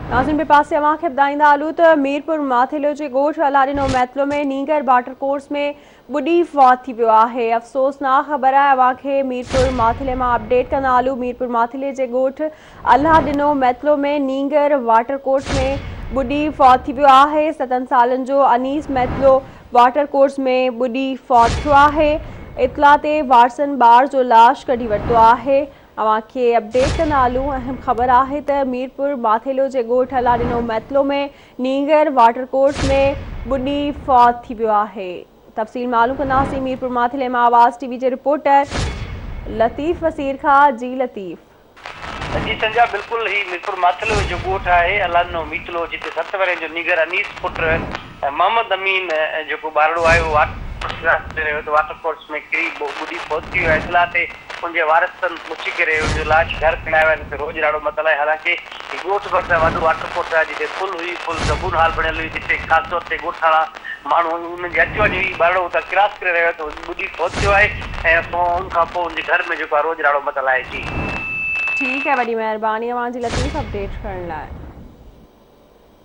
नाज़रीन पे पासे अवांखे ॿुधाईंदा हलूं त मीरपुर माथिलो जे ॻोठ अलाडिनो मैतलो में नीगर वाटर कोर्स में ॿुॾी फौत थी वियो आहे। अफ़सोसनाक ख़बर आहे। अवांखे मीरपुर माथिले मां अपडेट कंदा हलूं। मीरपुर माथिले जे ॻोठ अलाडिनो मैतलो में नीगर वाटर कोर्स में ॿुॾी फौत थी वियो आहे। 7 सालनि जो अनीस मैतलो वाटर कोर्स में ॿुॾी फौत थियो आहे। इतला ते वारसन ॿार जो लाश कढी वरितो आहे। अवांखे अपडेट कंदा हलूं। अहम ख़बर आहे त मीरपुर माथिलो जे ॻोठ अलाडिनो मैतलो में नीगर वाटर कोर्स में ॿुॾी फौत थी वियो आहे। तफ़सील मालूम कंदासीं मीरपुर माथिले मां आवाज़ टीवी जे रिपोर्टर लतीफ़ वसीर खां। जी लतीफ़। जी संजा बिल्कुल ही मीरपुर माथिलो जो ॻोठ आहे अलाडिनो मीतलो जिते 7 वरे जो नीगर अनीस पुट मोहम्मद अमीन जो ॿारड़ो आहे वाटर कोर्स में किरी ॿुॾी फौत थी वियो आहे। इतला ते उनके वारसनि पुछी करे उनजो लाश घर खणायो आहे। रोज़ ॾाढो मसइलो आहे। हालांकि ॻोठ भर वॾो वाटर कोर्स आहे जिते फुल हुई फुल सभून हाल बणियल हुई जिते ख़ासि तौर ते ॻोठाणा माण्हू उनजी अच वञ हुई ॿारड़ो उतां क्रॉस करे रहियो त ॿुॾी फौत थियो आहे ऐं उन खां पोइ उनजे घर में जेको आहे रोज़ ॾाढो मसइलो आहे। जी ठीक है, वॾी महिरबानी अवांजी लतीफ़ अपडेट करण लाइ।